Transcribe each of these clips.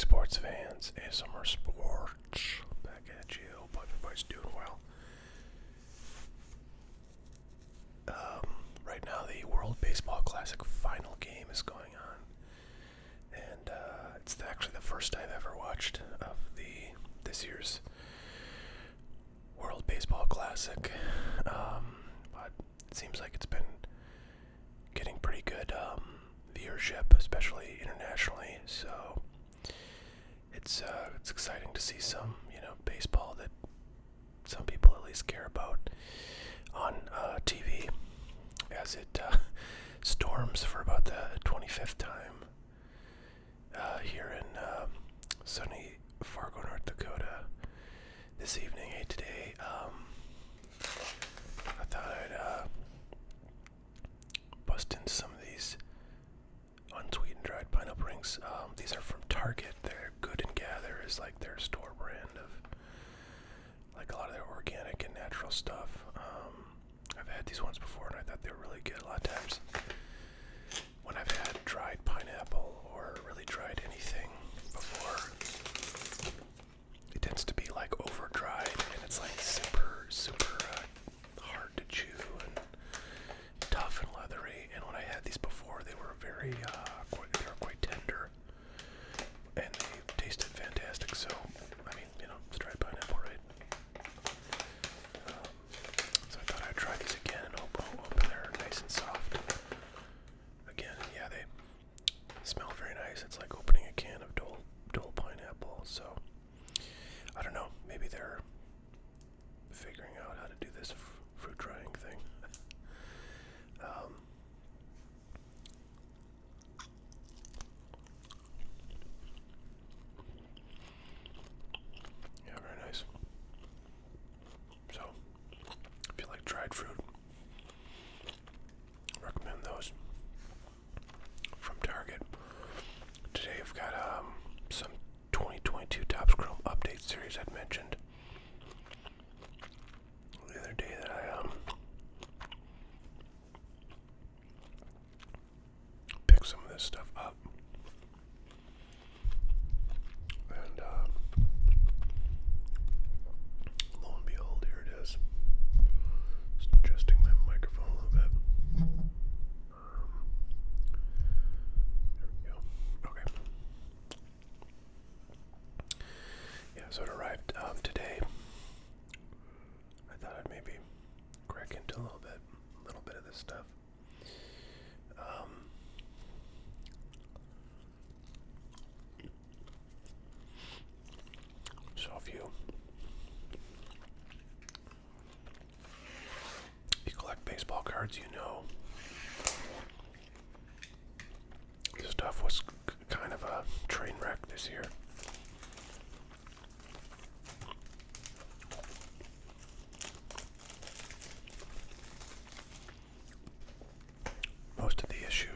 sports fans, ASMR Sports, back at you. Hope everybody's doing well. Right now, the World Baseball Classic final game is going on, and it's actually the first I've ever watched of this year's World Baseball Classic. But it seems like it's been getting pretty good viewership, especially internationally. So it's exciting to see some baseball that some people at least care about on TV, as it storms for about the 25th time here in sunny Fargo, North Dakota this evening. Hey, today I thought I'd bust into some of these unsweetened dried pineapple rings. These are from Target. They're Good and Gather is like their store brand of like a lot of their organic and natural stuff. I've had these ones before and I thought they were really good. A lot of times when I've had dried pineapple or really dried anything before, it tends to be like over dried and it's like super hard to chew and tough and leathery. And when I had these before, they were very they were quite tender and they tasted fantastic. So I mean, it's dried pineapple, right? So I thought I'd try these again and hope they're nice and soft. Again, yeah, they smell very nice. It's like opening a can of Dole pineapple. So I don't know. Maybe they're figuring out how to do this fruit drying thing. Yeah, very nice. So, if you like dried fruit, recommend those from Target. Today I've got some 2022 Topps Chrome update series I'd mentioned the other day that I picked some of this stuff up. And lo and behold, here it is. Just adjusting my microphone a little bit. There we go. Okay. Yeah, so it arrived today. I thought I'd maybe crack into a little bit of this stuff. So if you collect baseball cards, this stuff was kind of a train wreck this year. Most of the issue,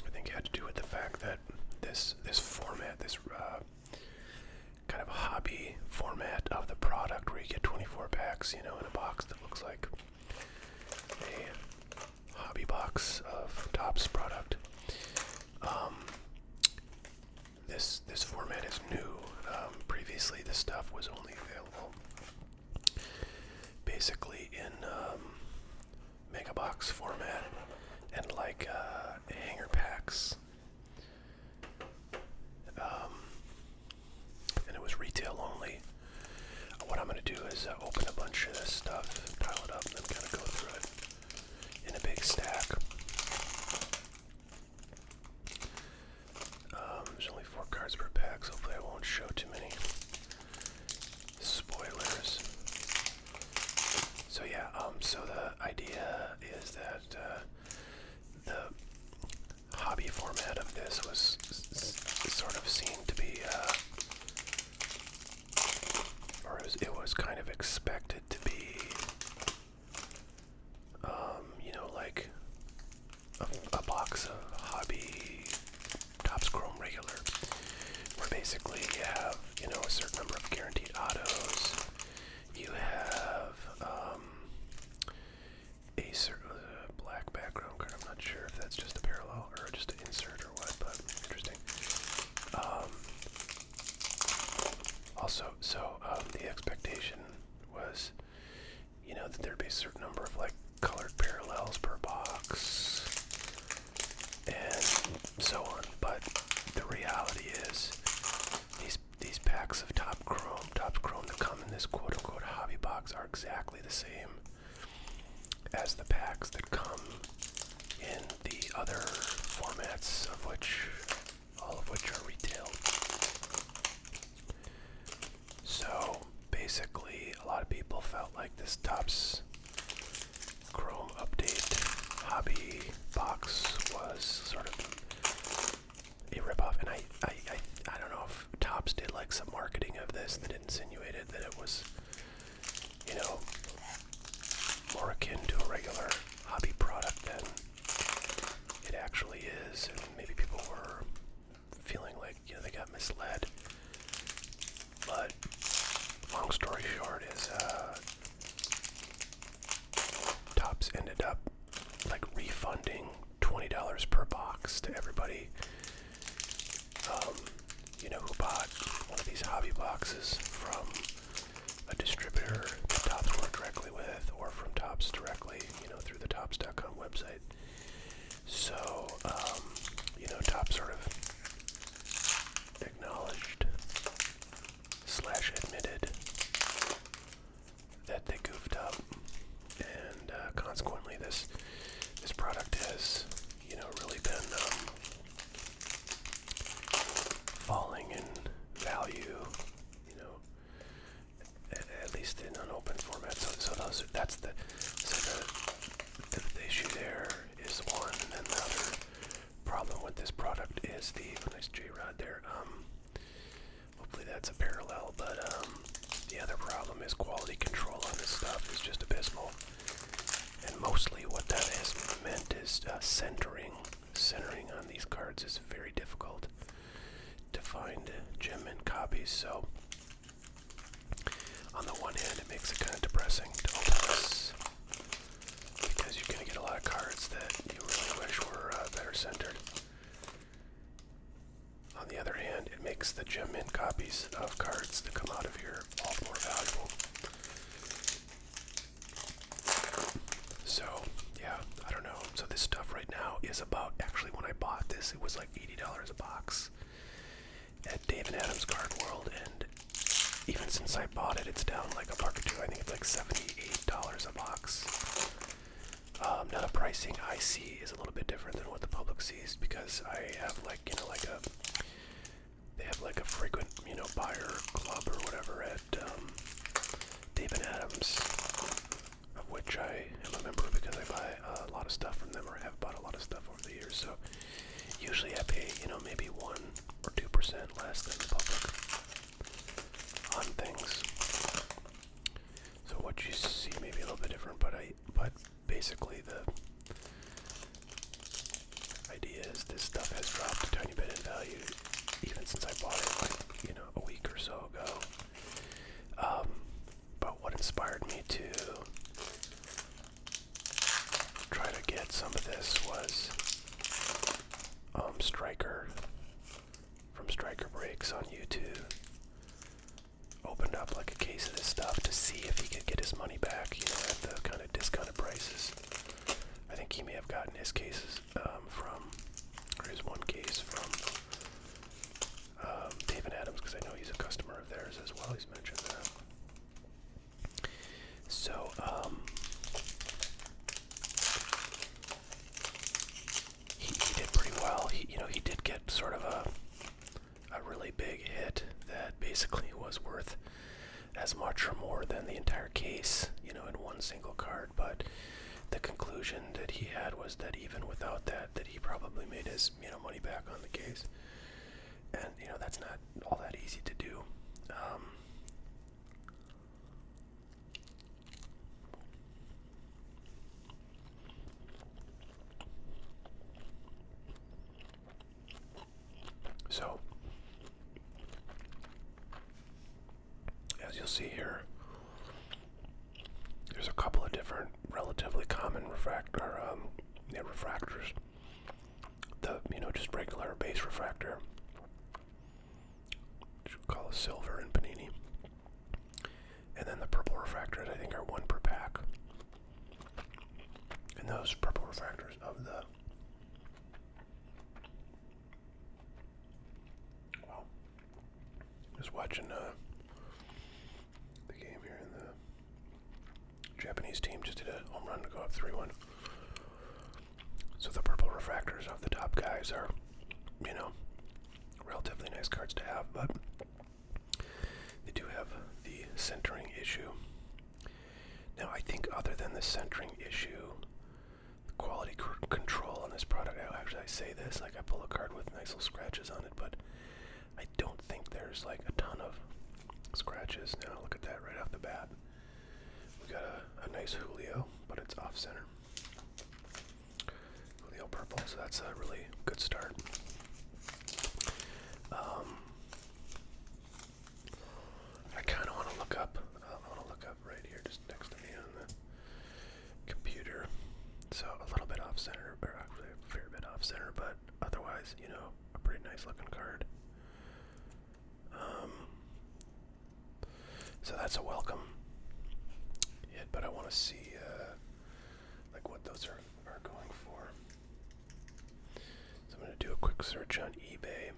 I think, had to do with the fact that this format, this kind of hobby format of the product, where you get 24 packs, in a box that looks like a hobby box of Topps product. This format is new. Previously, this stuff was only available basically in mega box format and like hanger packs. And it was retail only. What I'm going to do is open a bunch of this stuff, pile it up, and then kind of go through it in a big stack. There's only 4 cards per pack, so hopefully I won't show too many spoilers. So yeah, so the idea is that the hobby format of this was sort of seen to be, or it was kind of expected to be, like a box of hobby Topps Chrome regular, where basically you have, a certain number of guaranteed autos. You have a certain black background card. I'm not sure if that's just a parallel or just an also, the expectation was, that there'd be a certain number of like colored parallels per box and so on. But the reality is, these packs of Topps Chrome that come in this quote-unquote hobby box are exactly the same as the packs that come in the other formats, all of which are retailed. So basically, a lot of people felt like this Topps Chrome Update hobby box was sort of a ripoff, and I don't know if Topps did like some marketing of this that insinuated that it was, more akin to a regular hobby product than it actually is, and maybe people were feeling like, they got misled. But long story short is, Topps ended up like refunding $20 per box to everybody, who bought one of these hobby boxes from a distributor that Topps worked directly with, or from Topps directly, through the Topps.com website. So, Topps sort of acknowledged / admitted that they goofed up, and consequently, this product has, really been falling in value, at least in unopened format. So the issue there is one, and then the other problem with this product is nice J-Rod there. Hopefully that's a parallel, but the other problem is quality control on this stuff is just abysmal. And mostly what that has meant is centering on these cards is very difficult to find gem mint copies. So on the one hand, it makes it kind of depressing to open this, because you're going to get a lot of cards that you really wish were better centered. On the other hand, it makes the gem mint copies of cards that come out of here all the more valuable. So, yeah, I don't know. So this stuff right now is about, actually when I bought this, it was like $80 a box at Dave and Adam's Card World, and even since I bought it, it's down like $1 or $2. I think it's like $78 a box. Now the pricing I see is a little bit different than what the public sees, because I have they have like a frequent, buyer club or whatever at Dave and Adam's, of which I am a member because I buy a lot of stuff from them, or have bought a lot of stuff over the years. So usually I pay, maybe 1 or 2% less than the public on things. So what you see may be a little bit different, but basically the idea is this stuff has dropped a tiny bit in value even since I bought it a week or so ago. But what inspired me to try to get some of this was Striker from Striker Breaks on YouTube opened up like a case of this stuff to see if he could get his money back, at the kind of discounted prices. I think he may have gotten his cases his one case from Dave and Adams, because I know he's a customer of theirs as well. He's mentioned that. So, he did pretty well. He did get sort of a really big hit that basically was worth as much or more than the entire case, in one single card. But the conclusion that he had was that even without that he probably made his, money back on the case. And, that's not all that easy to do. So, as you'll see here, there's a couple of different relatively common refractors. The, just regular base refractor, which we call a silver in Panini. Japanese team just did a home run to go up 3-1. So the purple refractors of the top guys are, you know, relatively nice cards to have, but they do have the centering issue. Now, I think other than the centering issue, the quality control on this product, I say this, like I pull a card with nice little scratches on it, but I don't think there's like a ton of scratches. Now, look at that right off the bat. We got a nice Julio, but it's off center. Julio purple, so that's a really good start. I kind of want to look up. I want to look up right here, just next to me on the computer. So a little bit off center, or actually a fair bit off center, but otherwise, you know, a pretty nice looking card. So that's a welcome hit, but I want to see like what those are going for. So I'm going to do a quick search on eBay.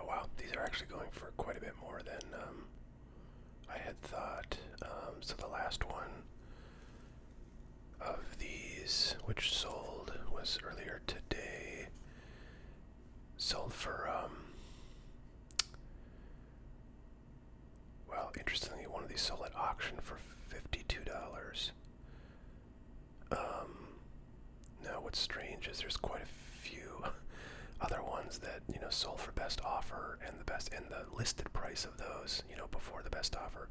Oh wow, these are actually going for quite a bit more than I had thought. So the last one of these, which sold, was earlier today, sold for, well, interestingly, one of these sold at auction for $52. Now what's strange is there's quite a few other ones that, you know, sold for best offer, and the listed price of those, you know, before the best offer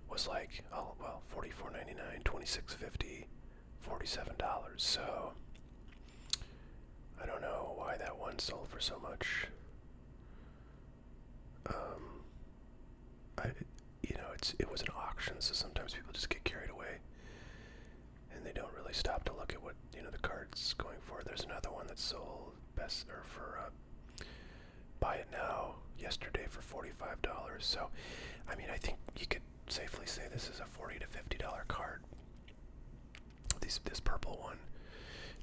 was like, oh well, $44.99, $26.50, $47. So I don't know why that one sold for so much. It was an auction, so sometimes people just get carried away and they don't really stop to look at what, you know, the card's going for. There's another one that sold buy it now yesterday for $45. So I mean, I think you could safely say this is a $40 to $50 card. This purple one.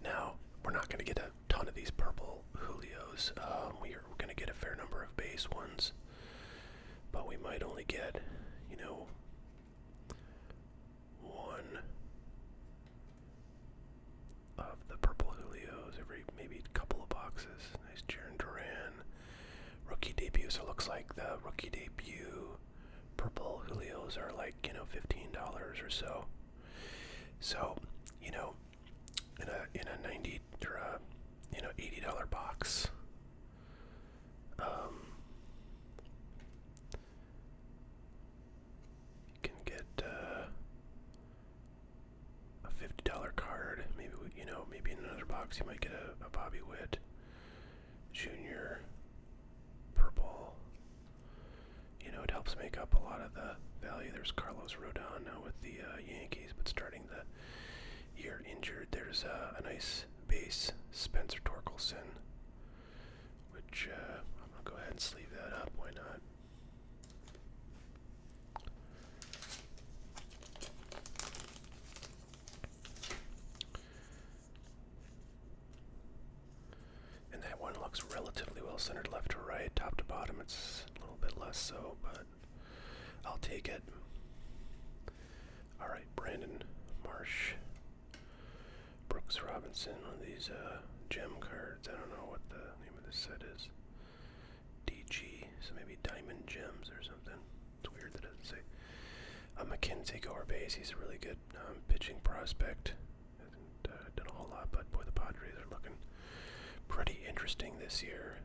Now, we're not going to get a ton of these purple Julios. We're going to get a fair number of base ones, but we might only get, you know, one of the purple Julios every maybe couple of boxes. Nice Jaron Duran rookie debut. So it looks like the rookie debut purple Julios are like, you know, $15 or so. So, you know, in a 90 or a, you know, $80 box, you can get a $50 card. Maybe maybe in another box you might get a Bobby Witt Jr. purple. You know, it helps make up a lot of the value. There's Carlos Rodon now with the Yankees, but starting the year injured. There's a nice base Spencer Torkelson, which I'm going to go ahead and sleeve that up. Why not? And that one looks relatively well centered left to right, top to bottom. It's a little bit less so, but I'll take it. Alright, Brandon Marsh, Brooks Robinson, one of these gem cards. I don't know what the name of this set is. DG, so maybe Diamond Gems or something. It's weird that it doesn't say. Mackenzie Gorbase, he's a really good pitching prospect. Hasn't done a whole lot, but boy, the Padres are looking pretty interesting this year.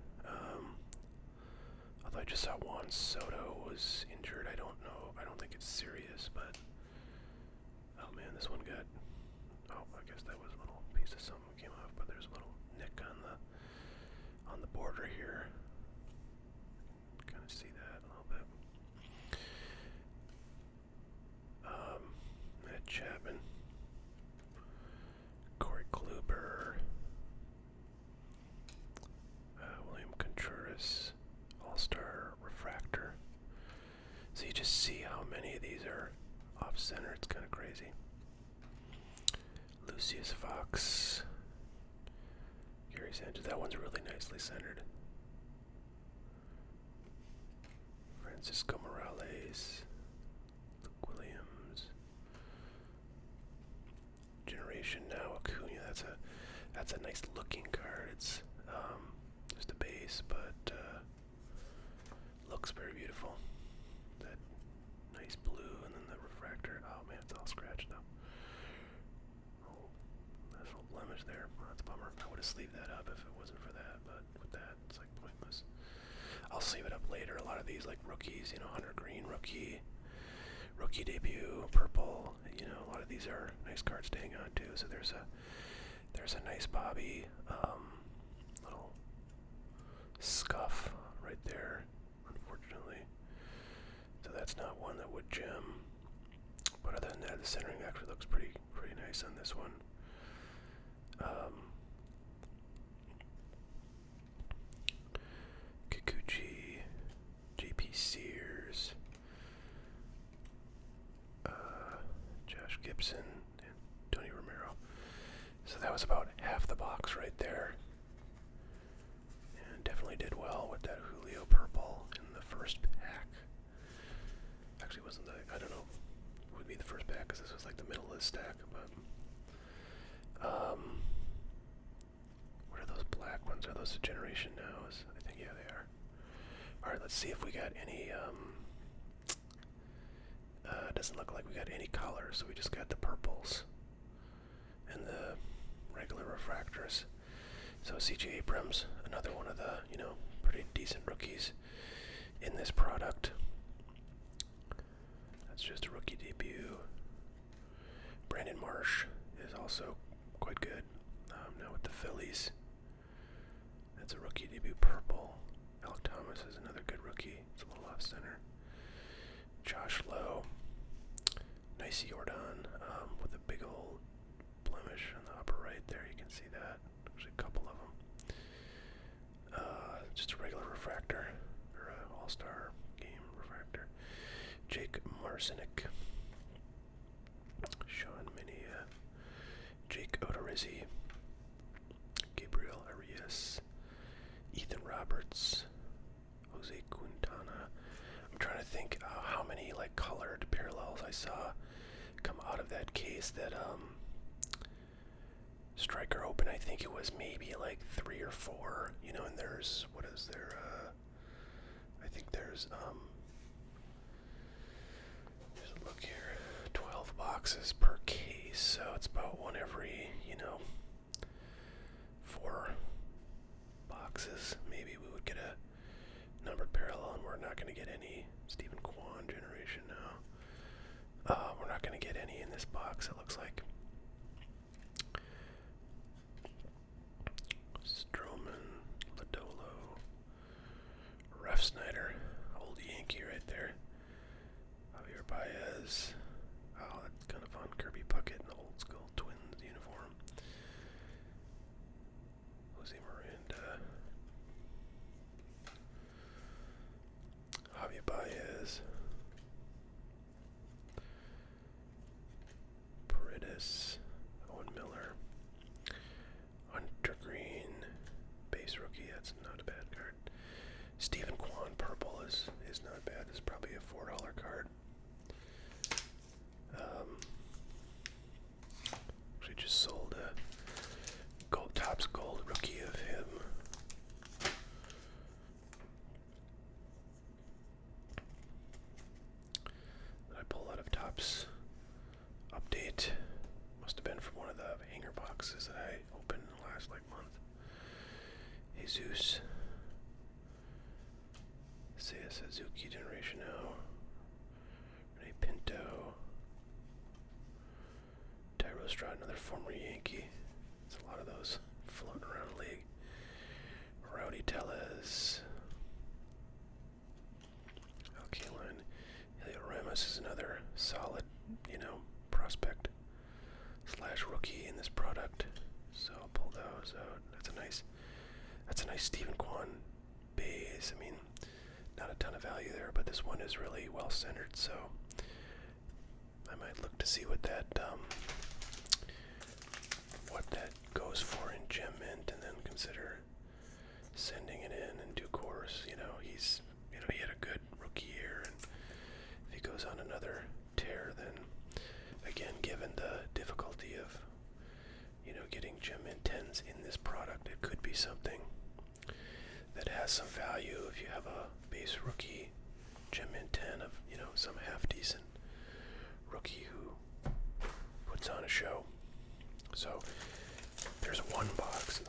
Although I just saw Juan Soto was injured. I don't know. I don't think it's serious, but oh man, this one got. Oh, I guess that was a little piece of something came off, but there's a little nick on the border here. Kind of see that a little bit. Matt Chapman, Corey Kluber, William Contreras. nice edges. That one's really nicely centered. Francisco Morales, Luke Williams, Generation Now, Acuna. That's a nice looking card. It's just a base, but looks very beautiful. That nice blue, and then the refractor. Oh man, it's all scratched now. Oh, nice little blemish there. Oh, that's a bummer. I would have sleeved that up if it wasn't for that, but with that, it's like pointless. I'll sleeve it up later. A lot of these, like rookies, Hunter Green rookie debut, purple. A lot of these are nice cards to hang on to. So there's a nice Bobby little scuff right there, unfortunately. So that's not one that would gem. But other than that, the centering actually looks pretty nice on this one. Kikuchi, JP Sears, Josh Gibson, and Tony Romero. So that was about half the box right there. And definitely did well with that Julio purple in the first pack. Actually wasn't I don't know, would be the first pack because this was like the middle of the stack, but what are those black ones? Are those the Generation Nows? I think, yeah, they are. Alright, let's see if we got any, doesn't look like we got any colors, so we just got the purples and the regular refractors. So C.J. Abrams, another one of the, pretty decent rookies in this product. That's just a rookie debut. Brandon Marsh is also quite good. Now with the Phillies. That's a rookie debut purple. Alec Thomas is another good rookie. It's a little off center. Josh Lowe. Nice Jordan with a big old blemish on the upper right there. You can see that. Actually a couple of them. Just a regular refractor. Or an all-star game refractor. Jake Marcinek. Sean Mania. Jake Odorizzi. Gabriel Arias. Ethan Roberts. Jose Quintana. I'm trying to think how many colored parallels I saw come out of that case. That Striker Open, I think it was maybe 3 or 4, and there's, what is there, I think there's a look here, 12 boxes per case, so it's about one every, 4 boxes, maybe we would get a numbered parallel, and we're not going to get any Stephen Kwan Generation now. We're not going to get any in this box, it looks like. Stroman, Lodolo, Ref Snyder, old Yankee right there. Javier Baez. Oh, that's kind of fun. Kirby Puckett in the old school Twins uniform. Jose Miranda. Javier Baez. Paredes. Owen Miller. Hunter Green. Base rookie. That's not a bad card. Stephen Kwan purple is not bad. This is probably a $4 card. Actually just sold a Topps Gold rookie of him. I pull out of Topps update. Must have been from one of the hanger boxes that I opened in the last month. Jesus. Seiya Suzuki Generation Now. Rene Pinto. Tyro Stroud, another former Yankee. There's a lot of those floating around the league. Rowdy Tellez. Alkaline. Helio Ramos is another solid, prospect / rookie in this product. So I'll pull those out. That's a nice Stephen Kwan base. I mean, not a ton of value there, but this one is really well centered, so I might look to see what that what that goes for in Gem Mint, and then consider sending it in due course. He had a good rookie year, and if he goes on another tear, then again, given the difficulty of getting Gem Mint 10s in this product, it could be something that has some value if you have a base rookie Gem Mint 10 of some half decent rookie who puts on a show. So there's one box.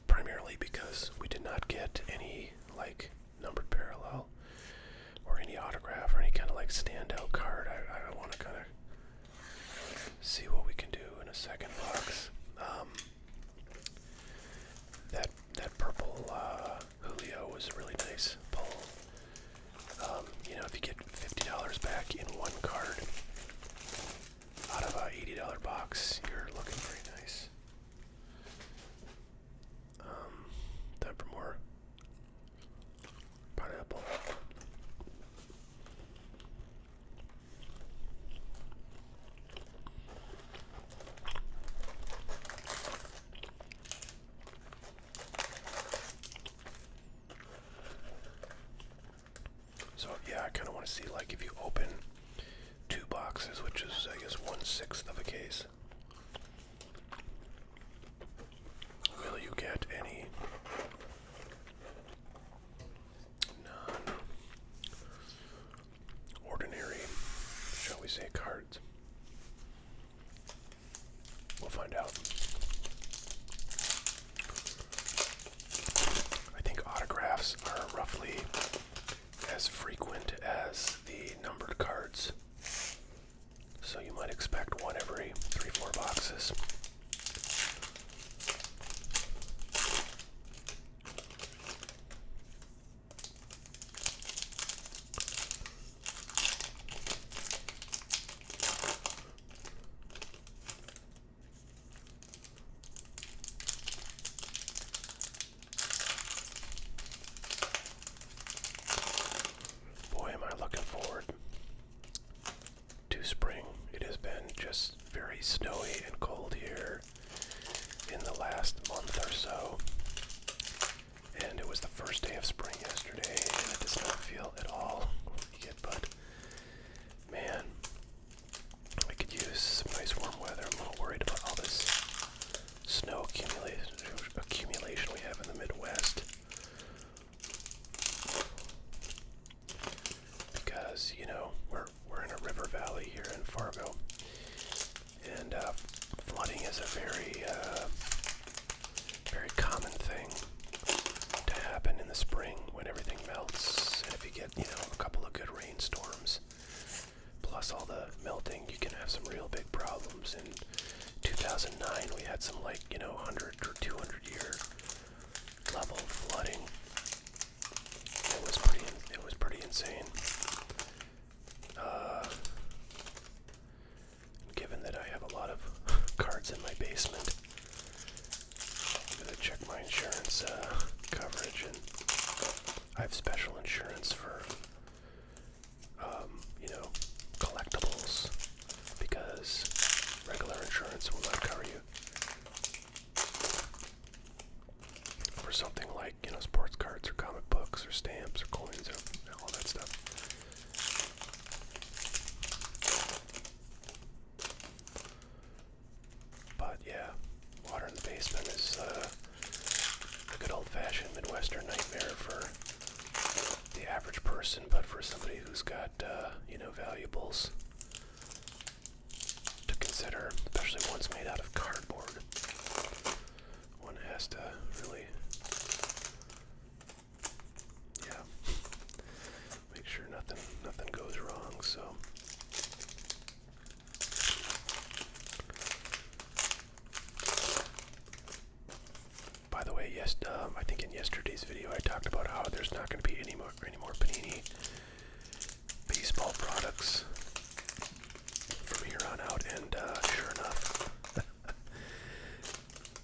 Primarily because we did not get any numbered parallel or any autograph or any kind of standout card. I want to kind of see what we can do in a second box. That purple Julio was a really nice pull. If you get $50 back in one card out of a $80 box, you're looking pretty nice. Time for more pineapple. So yeah, I kind of want to see if you open two boxes, which is I guess 1/6 of a case, will you get any non-ordinary, shall we say, cards? We'll find out. I think autographs are roughly as frequent as the numbered cards, so you might expect one every 3-4 boxes. Boy, am I looking forward to spring. It has been just very snowy and cold here in the last month or so, and it was the first day of spring yesterday, and it does not feel at all like it, but man, I could use some nice warm weather. I'm a little worried about all this snow accumulation we have in the Midwest, because we're in a river valley here in Fargo, and flooding is a very very common thing to happen in the spring when everything melts. And if you get a couple of good rainstorms plus all the melting, you can have some real big problems. In 2009 we had some 100 or 200 year level flooding. It was pretty insane. Given that I have a lot of cards in my basement, I'm gonna check my insurance coverage, and I have special insurance for collectibles, because regular insurance will not cover you for something like sports cards or comic books or stamps or coins or all that stuff. But yeah, water in the basement is a good old-fashioned Midwestern nightmare for the average person, but for somebody who's got valuables to consider, especially ones made out of cardboard, one has to really make sure nothing goes wrong. So by the way, yes, I think in yesterday's video I talked about how there's not going to be any more Panini baseball products from here on out, and sure enough,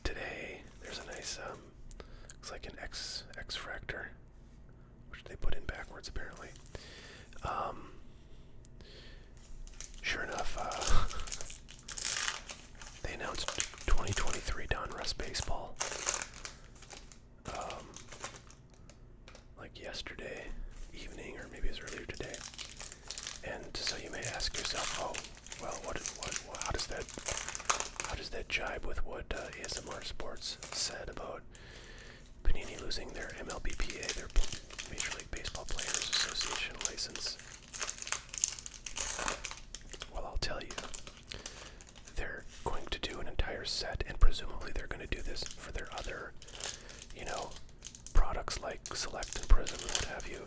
today there's a nice looks like an X-Fractor, which they put in backwards apparently. Sure enough, ASMR Sports said about Panini losing their MLBPA, their Major League Baseball Players Association license. Well, I'll tell you, they're going to do an entire set, and presumably they're going to do this for their other, products like Select and Prism and what have you.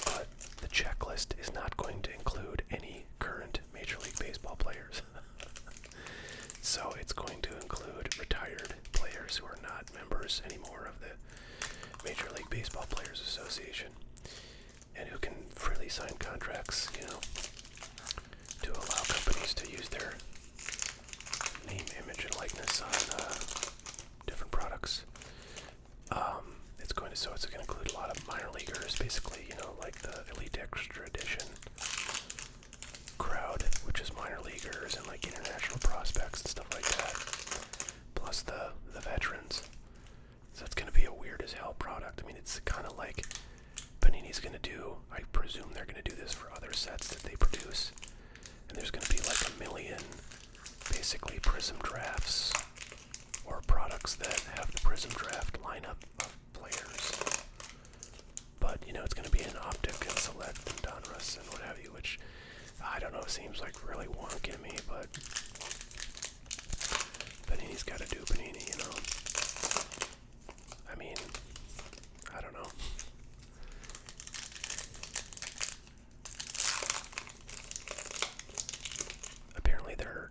But the checklist is not going to include any current Major League Baseball players. So it's going to include retired players who are not members anymore of the Major League Baseball Players Association and who can freely sign contracts, to allow companies to use their name, image, and likeness on different products. It's going to include a lot of minor leaguers, basically, like the Elite Extra Edition crowd, which is minor leaguers and like international prospects and stuff like that, plus the veterans. So it's going to be a weird as hell product. I mean, it's kind of like Panini's going to do, I presume they're going to do this for other sets that they produce, and there's going to be like a million basically Prism drafts or products that have the Prism draft lineup of players. But, it's going to be an Optic and Select and Donruss and what have you, which, I don't know, seems like really wonky to me, but Panini's got to do Panini, I mean, I don't know. Apparently they're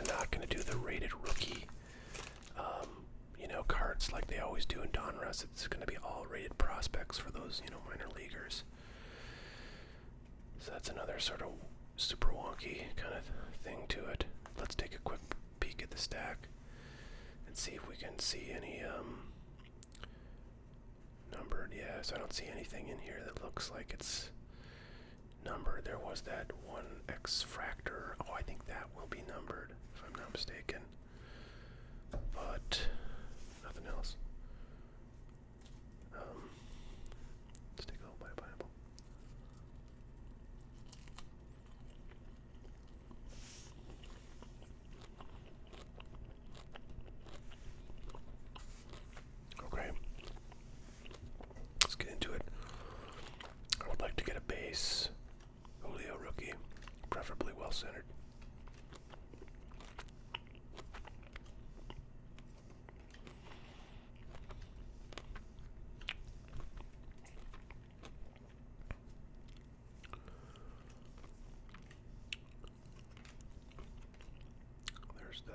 not going to do the rated rookie cards like they always do in Donruss. It's going to be all rated prospects for those, minor leaguers. So that's another sort of super wonky kind of thing to it. Let's take a quick peek at the stack and see if we can see any numbered. Yeah, so I don't see anything in here that looks like it's numbered. There was that one X-Fractor. Oh, I think that will be numbered, if I'm not mistaken. But nothing else. Let's take a little bite of pineapple. Okay. Let's get into it. I would like to get a base Julio rookie, preferably well-centered. There's the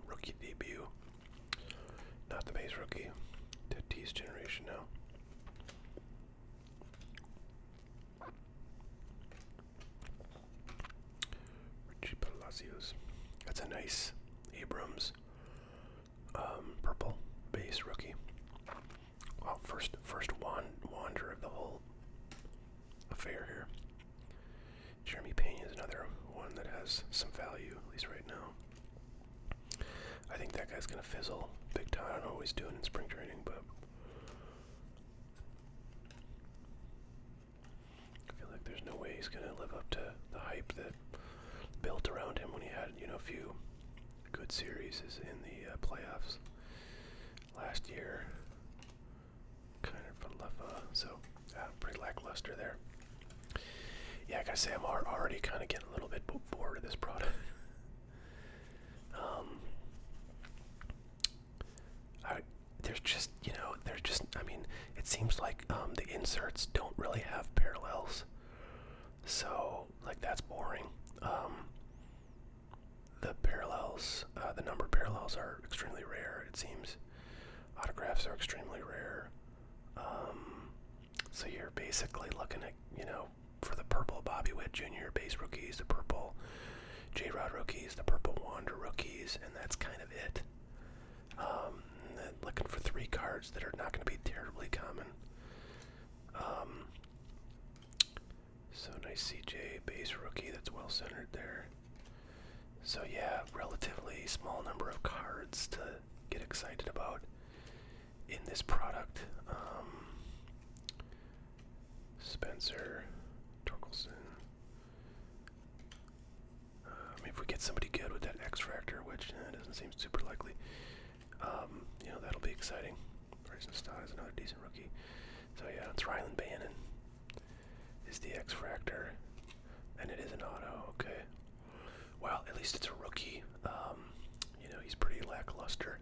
rookie debut, not the base rookie. Tatis generation now. Richie Palacios. That's a nice Abrams purple base rookie. Well, first wander of the whole affair here. Jeremy Pena is another one that has some value, at least right now. I think that guy's gonna fizzle big time. I don't know what he's doing in spring training, but I feel like there's no way he's gonna live up to the hype that built around him when he had, a few good series in the playoffs last year. Kind of pretty lackluster there. Yeah, I gotta say, I'm already kind of getting a little bit bored of this product. It seems like the inserts don't really have parallels, so like that's boring. The parallels, the numbered parallels are extremely rare, it seems. Autographs are extremely rare. So you're basically looking at, for the purple Bobby Witt Jr. base rookies, the purple J-Rod rookies, the purple Wander rookies, and that's kind of it. And then looking for 3 cards that are not going to be terribly common. So nice CJ base rookie that's well centered there. So yeah, relatively small number of cards to get excited about in this product. Spencer, Torkelson. If we get somebody good with that X-Fractor, which doesn't seem super likely. lackluster.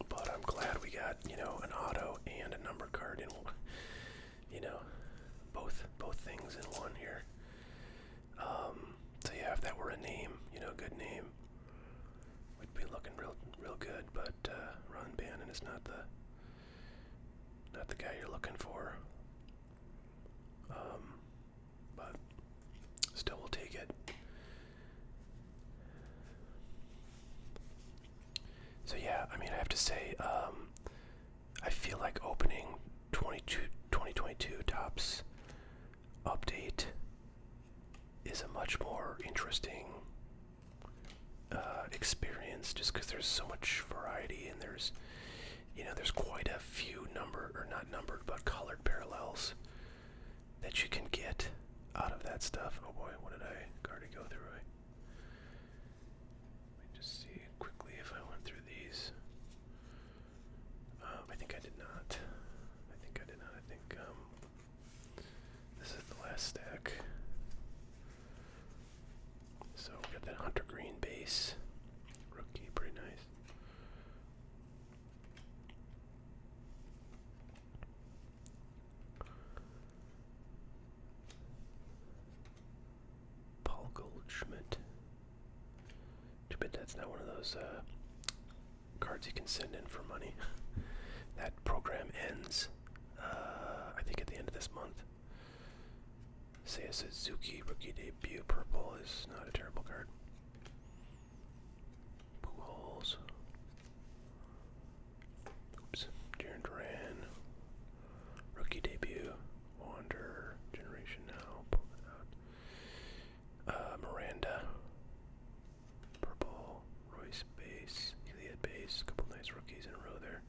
But I'm glad we got, an auto and a number card in, both things in one here. So yeah, if that were a name, good name, we'd be looking real good. But Ron Bannon is not the guy you're looking for. But still, we'll take it. So yeah, I have to say, I feel like opening 2022 Topps update is a much more interesting experience, just because there's so much variety, and there's quite a few not numbered, but colored parallels that you can get out of that stuff. Oh boy, what did I already go through? Let me just see quickly if I went through these. I think I did not. I think this is the last stack. So we got that Hunter Green base. Rookie, pretty nice. Paul Goldschmidt. Too bad that's not one of those cards you can send in for money. That program ends, I think, at the end of this month. Seiya Suzuki, rookie debut, purple is not a terrible card. Pujols. Oops. Jaron Duran, rookie debut. Wander, Generation Now, pull it out. Miranda, purple. Royce base, Eliot base, couple nice rookies in a row there.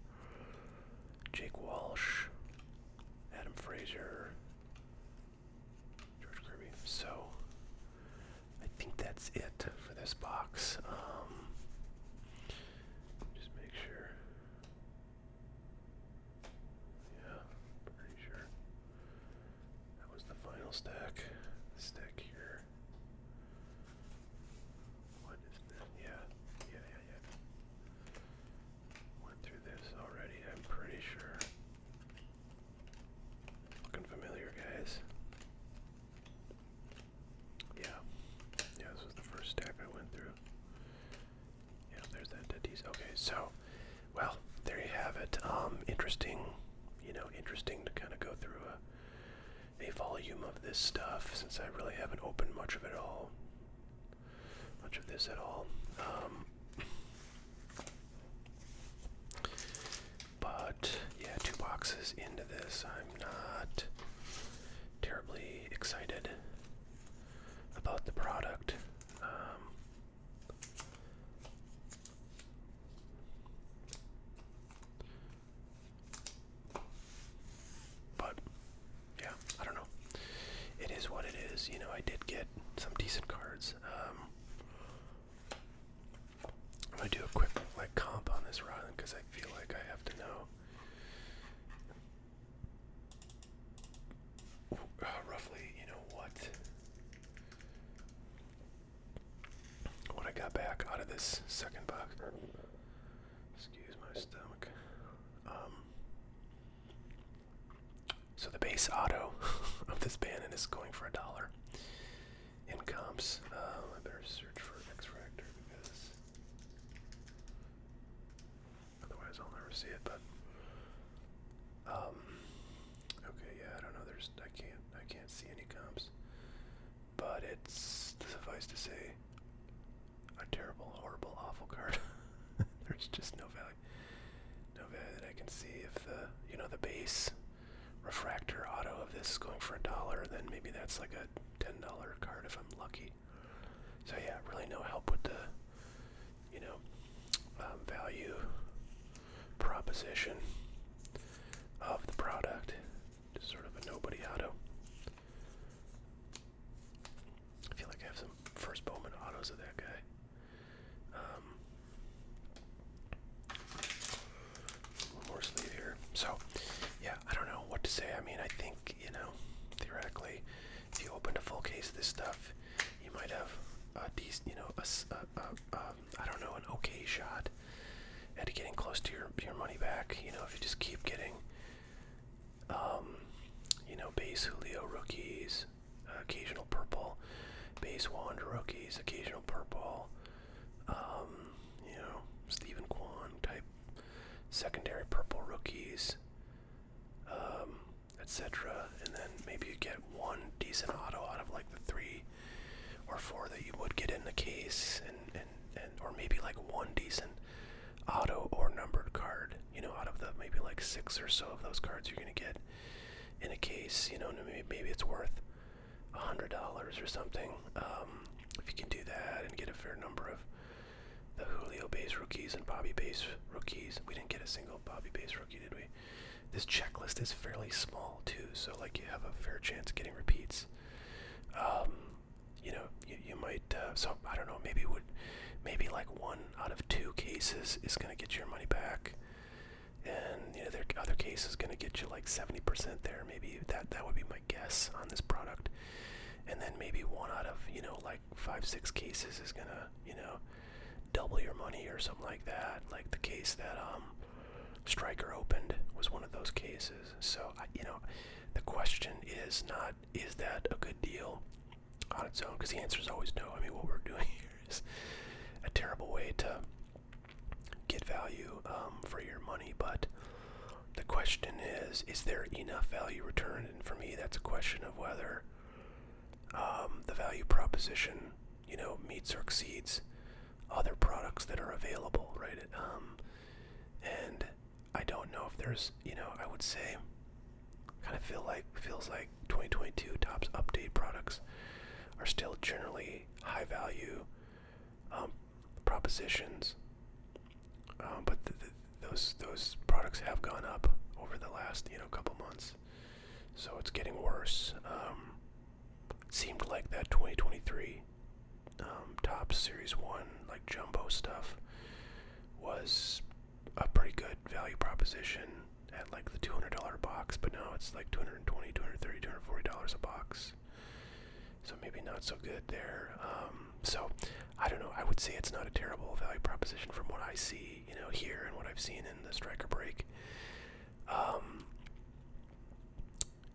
Jake Walsh, Adam Frazier, George Kirby. So, I think that's it for this box. Just make sure. Yeah, pretty sure that was the final stack. Stack here. What is that? Yeah. Went through this already, I'm pretty sure. Looking familiar, guys. Yeah, this was the first stack I went through. Yeah, there's that Tatis. Okay, so, well, there you have it. Interesting, interesting to kind of go through a volume of this stuff, since I really haven't opened much of this at all. But yeah, 2 boxes into this, I'm not terribly excited about the product. But yeah, I don't know. It is what it is. I did get some decent cards. I'm gonna do a quick comp on this run, because I feel like I have to know roughly, what I got back out of this second box. Excuse my stomach. So the base auto of this Bannon is going for $1 in comps. I better search for X-Fractor, because otherwise I'll never see it. But okay, yeah, I don't know. I can't see any comps, but it's, suffice to say, a terrible, horrible, awful card. There's just no value that I can see. If the base refractor auto of this is going for $1, then maybe that's like a $10 card if I'm lucky. So yeah, really no help with the value proposition of the product. Just sort of a nobody auto. I feel like I have some first Bowman autos of that guy. One more sleeve here. So yeah, I don't know what to say. I think, theoretically, if you opened a full case of this stuff, you might have a decent, be getting close to your money back. You know, if you just keep getting, you know, base Julio rookies, occasional purple, base Wander rookies, occasional purple, you know, Stephen Kwan type secondary purple rookies, etc. And then maybe you get one decent auto out of like the 3 or 4 that you would get in the case, and or maybe like one decent auto or numbered card, you know, out of the maybe like 6 or so of those cards you're gonna get in a case. You know, maybe it's worth $100 or something. If you can do that and get a fair number of the Julio base rookies and Bobby base rookies. We didn't get a single Bobby base rookie, did we? This checklist is fairly small too, so like you have a fair chance of getting repeats. You know, you might. So I don't know. Maybe like 1 out of 2 cases is gonna get your money back, and you know, their other case is gonna get you like 70% there. Maybe that would be my guess on this product. And then maybe 1 out of, you know, like 5-6 cases is gonna, you know, double your money or something like that. Like the case that Striker opened was one of those cases. So you know, the question is not, is that a good deal on its own? Because the answer is always no. I mean, what we're doing here is a terrible way to get value for your money. But the question is there enough value returned? And for me, that's a question of whether the value proposition, you know, meets or exceeds other products that are available, right? And I don't know if there's, you know, I would say, kind of feels like 2022 Topps update products are still generally high value propositions, but those products have gone up over the last, you know, couple months, so it's getting worse. It seemed like that 2023 Topps Series 1 like jumbo stuff was a pretty good value proposition at like the $200 box, but now it's like $220, $230, $240 a box. So maybe not so good there. So I don't know. I would say it's not a terrible value proposition from what I see, you know, here and what I've seen in the Striker break.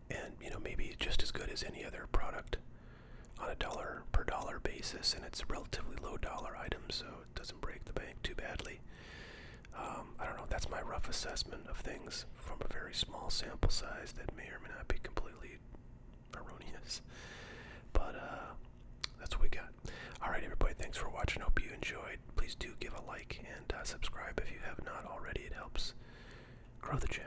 And you know, maybe just as good as any other product on a dollar per dollar basis, and it's a relatively low dollar item, so it doesn't break the bank too badly. I don't know. That's my rough assessment of things from a very small sample size that may or may not be completely erroneous. But that's what we got. Alright, everybody, thanks for watching. Hope you enjoyed. Please do give a like and subscribe if you have not already. It helps grow the channel.